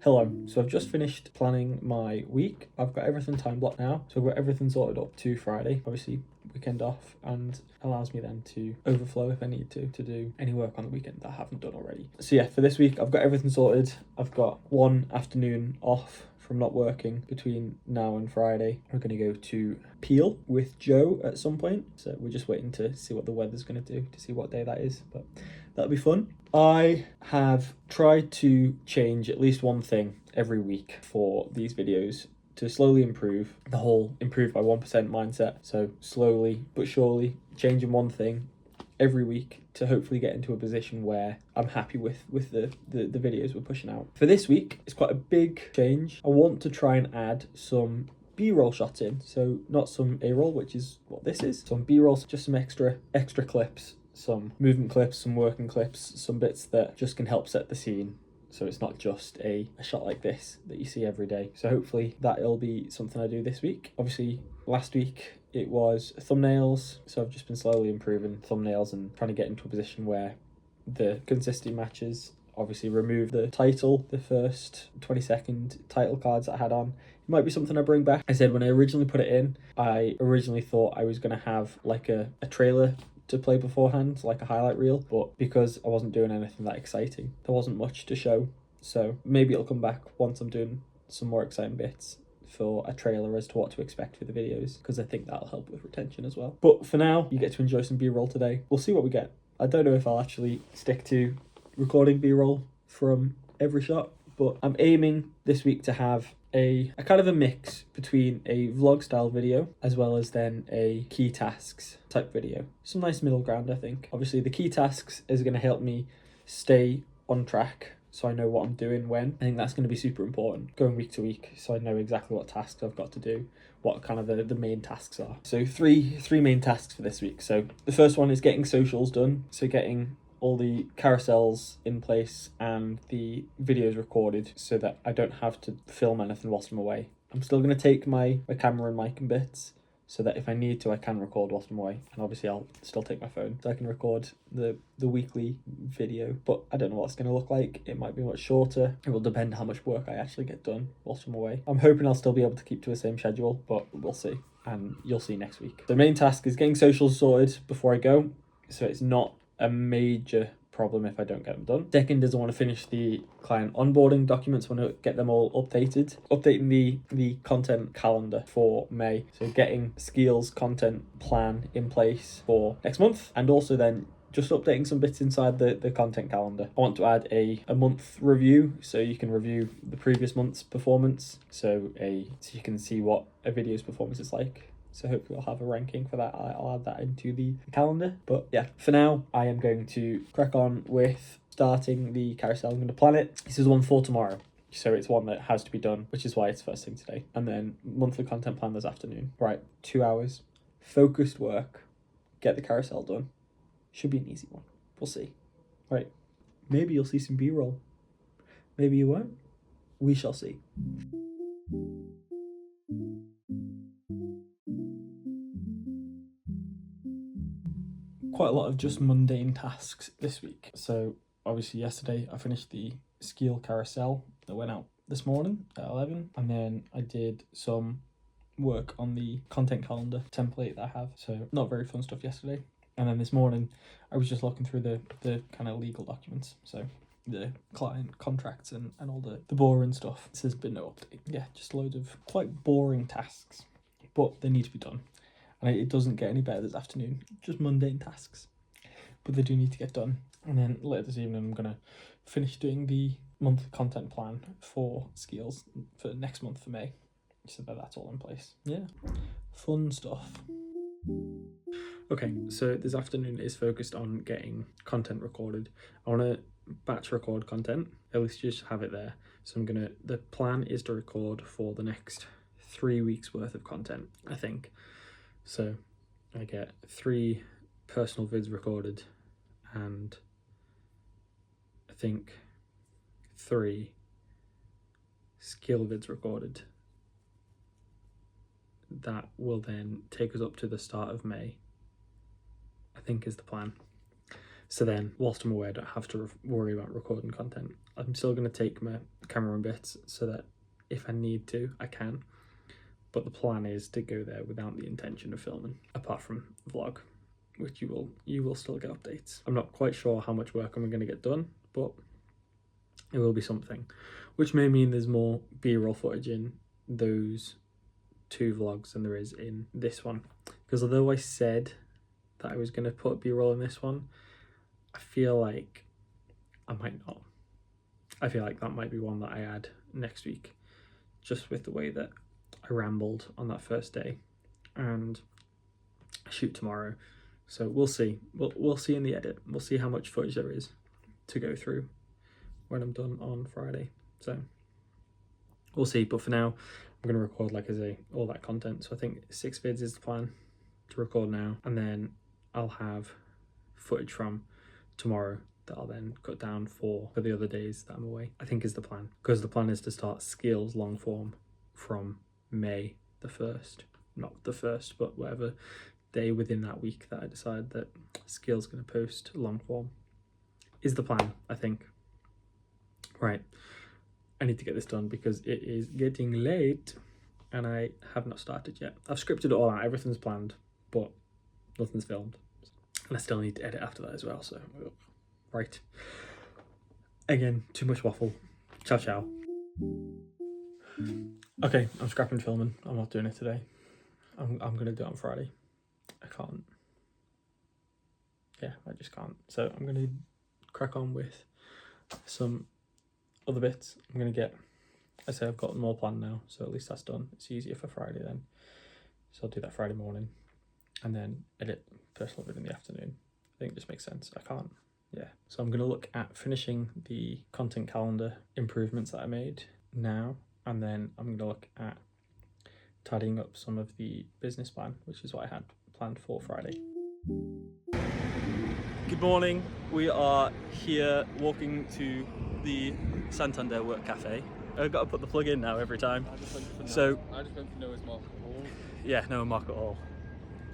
Hello, so I've just finished planning my week. I've got everything time blocked now, so I've got everything sorted up to Friday, obviously weekend off, and allows me then to overflow if I need to do any work on the weekend that I haven't done already. So yeah, for this week I've got everything sorted. I've got one afternoon off from not working between now and Friday. We're going to go to Peel with Joe at some point, so we're just waiting to see what the weather's going to do to see what day that is, but that'll be fun. I have tried to change at least one thing every week for these videos to slowly improve the whole improve by 1% mindset. So slowly but surely changing one thing every week to hopefully get into a position where I'm happy with the videos we're pushing out. For this week, it's quite a big change. I want to try and add some B-roll shots in. So not some A-roll, which is what this is. Some B-roll, just some extra clips, some movement clips, some working clips, some bits that just can help set the scene. So it's not just a shot like this that you see every day. So hopefully that'll be something I do this week. Obviously, last week it was thumbnails. So I've just been slowly improving thumbnails and trying to get into a position where the consistency matches. Obviously remove the title, the first 20-second title cards that I had on. It might be something I bring back. I said when I originally put it in, I originally thought I was going to have like a trailer to play beforehand, like a highlight reel, but because I wasn't doing anything that exciting, there wasn't much to show. So maybe it'll come back once I'm doing some more exciting bits for a trailer as to what to expect for the videos, because I think that'll help with retention as well. But for now, you get to enjoy some B-roll today. We'll see what we get. I don't know if I'll actually stick to recording B-roll from every shot, but I'm aiming this week to have a kind of a mix between a vlog style video as well as then a key tasks type video. Some nice middle ground, I think. Obviously the key tasks is going to help me stay on track so I know what I'm doing when. I think that's going to be super important going week to week, so I know exactly what tasks I've got to do, what kind of the main tasks are. So three main tasks for this week. So the first one is getting socials done, so getting all the carousels in place and the videos recorded so that I don't have to film anything whilst I'm away. I'm still going to take my camera and mic and bits so that if I need to, I can record whilst I'm away. And obviously I'll still take my phone so I can record the weekly video, but I don't know what it's going to look like. It might be much shorter. It will depend how much work I actually get done whilst I'm away. I'm hoping I'll still be able to keep to the same schedule, but we'll see. And you'll see next week. The main task is getting socials sorted before I go, so it's not a major problem if I don't get them done. Second is I want to finish the client onboarding documents. I want to get them all updated. Updating the content calendar for May. So getting Skeeal's content plan in place for next month, and also then just updating some bits inside the content calendar. I want to add a month review so you can review the previous month's performance. So you can see what a video's performance is like. So hopefully I'll have a ranking for that. I'll add that into the calendar. But yeah, for now, I am going to crack on with starting the carousel. I'm going to plan it. This is one for tomorrow. So it's one that has to be done, which is why it's first thing today. And then monthly content plan this afternoon. Right, 2 hours. Focused work. Get the carousel done. Should be an easy one. We'll see. Right, maybe you'll see some B-roll. Maybe you won't. We shall see. Quite a lot of just mundane tasks this week. So obviously yesterday I finished the Skeeal carousel that went out this morning at 11, and then I did some work on the content calendar template that I have. So not very fun stuff yesterday. And then this morning I was just looking through the kind of legal documents, so the client contracts and all the boring stuff. This has been no update. Yeah, just loads of quite boring tasks, but they need to be done. And it doesn't get any better this afternoon, just mundane tasks, but they do need to get done. And then later this evening, I'm going to finish doing the monthly content plan for Skeeal's for next month for May, so that that's all in place. Yeah, fun stuff. Okay, so this afternoon is focused on getting content recorded. I want to batch record content, at least just have it there. So the plan is to record for the next 3 weeks worth of content, I think. So I get 3 personal vids recorded and I think 3 Skeeal vids recorded. That will then take us up to the start of May, I think is the plan. So then whilst I'm away, I don't have to worry about recording content. I'm still going to take my camera and bits so that if I need to, I can. But the plan is to go there without the intention of filming, apart from vlog, which you will still get updates. I'm not quite sure how much work I'm going to get done, but it will be something, which may mean there's more B-roll footage in those 2 vlogs than there is in this one. Because although I said that I was going to put B-roll in this one, I feel like I might not. I feel like that might be one that I add next week, just with the way that I rambled on that first day, and I shoot tomorrow. So we'll see. We'll see in the edit. We'll see how much footage there is to go through when I'm done on Friday. So we'll see. But for now, I'm going to record, like I say, all that content. So I think 6 vids is the plan to record now, and then I'll have footage from tomorrow that I'll then cut down for the other days that I'm away, I think is the plan. Because the plan is to start Skeeal's long form from May the 1st. Not the 1st, but whatever day within that week that I decide that Skeeal's going to post long form is the plan, I think. Right, I need to get this done because it is getting late and I have not started yet. I've scripted it all out, everything's planned, but nothing's filmed. And I still need to edit after that as well, so right. Again, too much waffle. Ciao, ciao. Okay, I'm scrapping filming. I'm not doing it today. I'm going to do it on Friday. I can't. Yeah, I just can't. So I'm going to crack on with some other bits. I'm going to get, I say I've got more planned now, so at least that's done. It's easier for Friday then. So I'll do that Friday morning and then edit personal vid in the afternoon. I think it just makes sense. I can't. Yeah. So I'm going to look at finishing the content calendar improvements that I made now. And then I'm going to look at tidying up some of the business plan, which is what I had planned for Friday. Good morning. We are here walking to the Santander Work Cafe. I've got to put the plug in now every time. I just went for Noah's Market Hall. Yeah, Noah's Market Hall.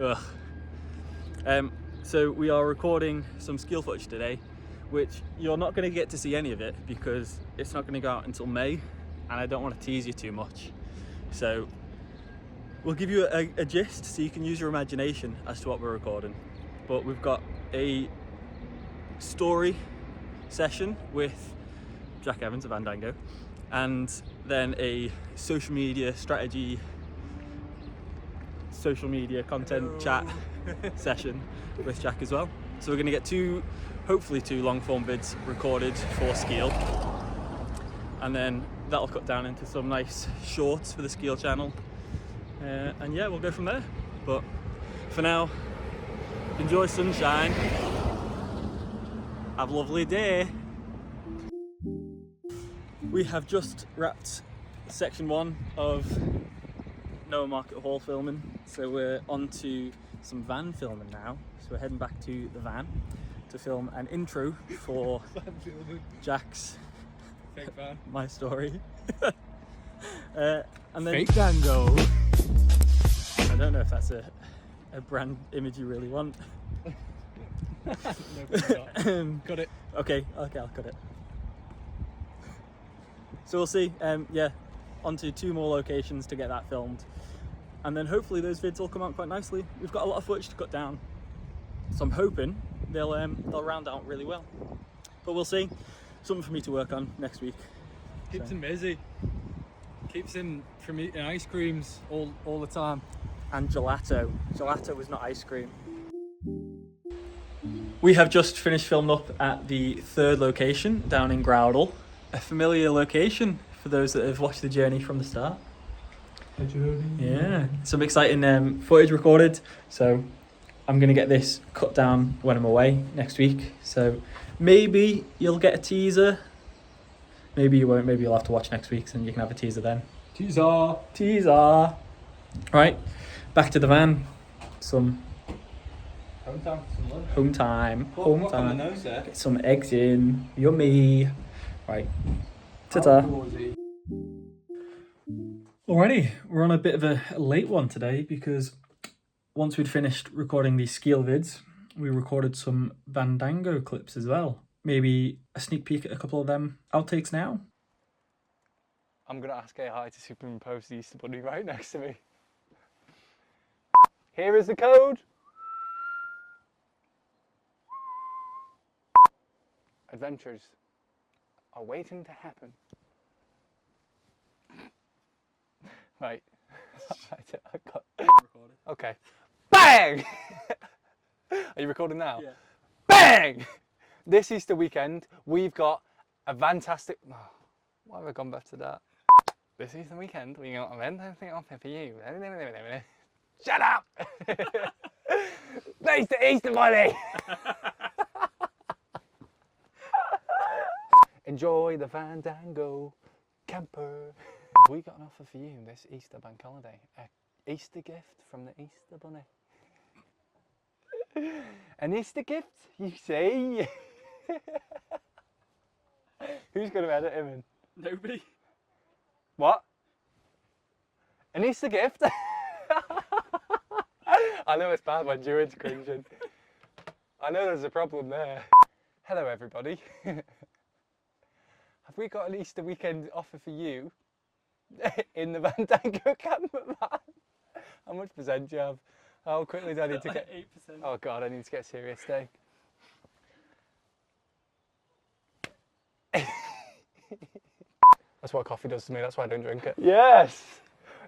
Ugh. So we are recording some Skeeal footage today, which you're not going to get to see any of it because it's not going to go out until May. And I don't want to tease you too much. So we'll give you a gist so you can use your imagination as to what we're recording. But we've got a story session with Jack Evans of Fandango, and then a social media strategy, social media content chat session with Jack as well. So we're going to get hopefully two long form vids recorded for Skeeal. And then that'll cut down into some nice shorts for the Skeeal channel. And yeah, we'll go from there. But for now, enjoy sunshine. Have a lovely day. We have just wrapped section 1 of Noah Market Hall filming. So we're on to some van filming now. So we're heading back to the van to film an intro for Jack's My Story. And then Fake Dango. I don't know if that's a brand image you really want. No, not. Got it. Okay, I'll cut it. So we'll see. Yeah, onto 2 more locations to get that filmed, and then hopefully those vids will come out quite nicely. We've got a lot of footage to cut down, so I'm hoping they'll round out really well. But we'll see. Something for me to work on next week. Keeps him busy. Keeps him from eating ice creams all the time. And gelato. Gelato was not ice cream. We have just finished filming up at the 3rd location down in Groudle. A familiar location for those that have watched the journey from the start. The journey. Yeah, some exciting footage recorded. So I'm going to get this cut down when I'm away next week. So maybe you'll get a teaser. Maybe you won't. Maybe you'll have to watch next week's and you can have a teaser then. Teaser. Right, back to the van. Some home time. Get some eggs in. Yummy. Right. Ta-ta. Alrighty, we're on a bit of a late one today because once we'd finished recording these Skeeal vids, we recorded some Fandango clips as well. Maybe a sneak peek at a couple of them outtakes now. I'm going to ask AI to superimpose the Easter Bunny right next to me. Here is the code. Adventures are waiting to happen. Right. Okay. Bang! Are you recording now? Yeah. Bang! This Easter weekend, we've got a fantastic... Oh, why have I gone back to that? This Easter weekend, we got a fantastic offer for you. Shut up! Thanks to Easter Bunny! Enjoy the fandango, camper. We got an offer for you this Easter bank holiday. A Easter gift from the Easter Bunny. An Easter gift, you say? Who's going to edit him in? Nobody. What? An Easter gift? I know it's bad when Jared's cringing. I know there's a problem there. Hello everybody. Have we got an Easter weekend offer for you in the Fandango camper van? How much percent do you have? How quickly do I need to get? 8%. Oh God, I need to get a serious day. That's what coffee does to me, that's why I don't drink it. Yes!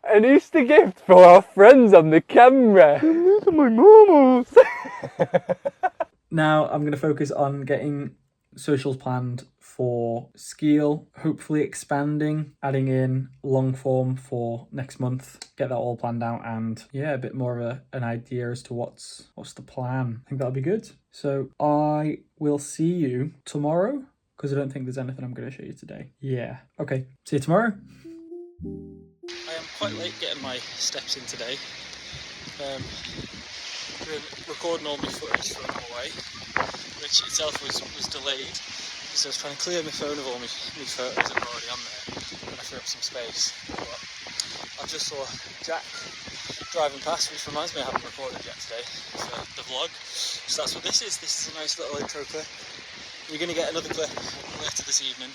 An Easter gift for our friends on the camera. These are my momos. Now I'm going to focus on getting socials planned for Skeeal, hopefully expanding, adding in long form for next month, get that all planned out, and yeah, a bit more of an idea as to what's the plan. I think that'll be good. So I will see you tomorrow, because I don't think there's anything I'm going to show you today. Yeah, okay, see you tomorrow. I am quite late getting my steps in today. Been recording all my footage from away, which itself was delayed because I was trying to clear my phone of all my photos that were already on there and I threw up some space. But I just saw Jack driving past, which reminds me I haven't recorded yet today for the vlog. So that's what this is. This is a nice little intro clip. You're going to get another clip later this evening.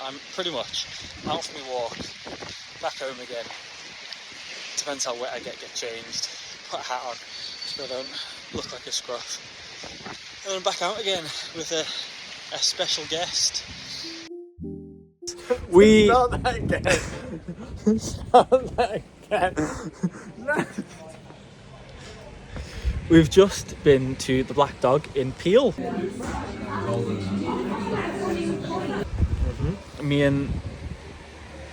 I'm pretty much out for my walk, back home again. Depends how wet I get changed. Put a hat on so I don't look like a scruff. And then back out again with a special guest. Not that again. Not that again. We've just been to the Black Dog in Peel. Me and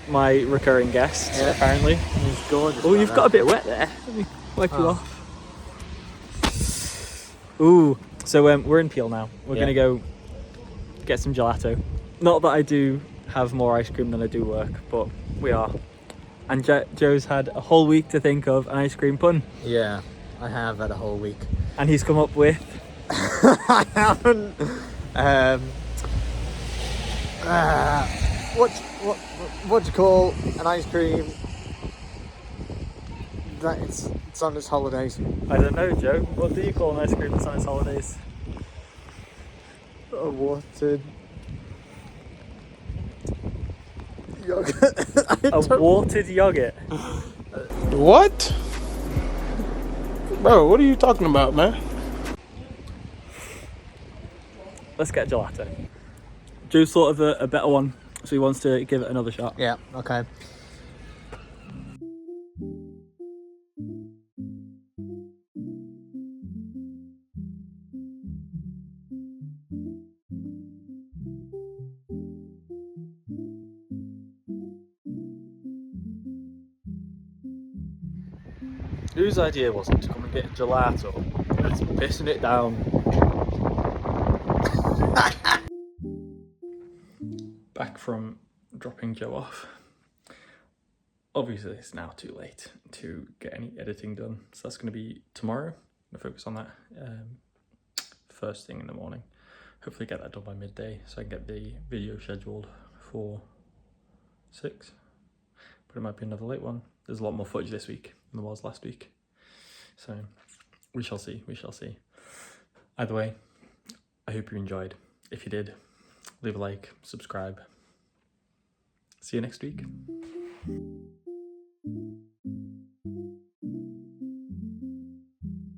my recurring guest, apparently. He's gorgeous. Oh, you've got a bit wet there. Let me wipe you off. Ooh, so we're in Peel now. We're gonna go get some gelato. Not that I do have more ice cream than I do work, but we are. And Joe's had a whole week to think of an ice cream pun. Yeah, I have had a whole week. And he's come up with... I haven't. What do you call an ice cream that it's on its holidays? I don't know, Joe. What do you call an ice cream that's on its holidays? A watered yogurt. A watered yogurt. What? Bro, what are you talking about, man? Let's get gelato. Joe's thought of a better one, so he wants to give it another shot. Yeah, okay. Whose idea was it to come and get gelato? It's pissing it down. Back from dropping Joe off. Obviously it's now too late to get any editing done, so that's going to be tomorrow. I'm going to focus on that first thing in the morning. Hopefully get that done by midday so I can get the video scheduled for 6. But it might be another late one. There's a lot more footage this week than there was last week. So we shall see, we shall see. Either way, I hope you enjoyed. If you did, leave a like, subscribe. See you next week.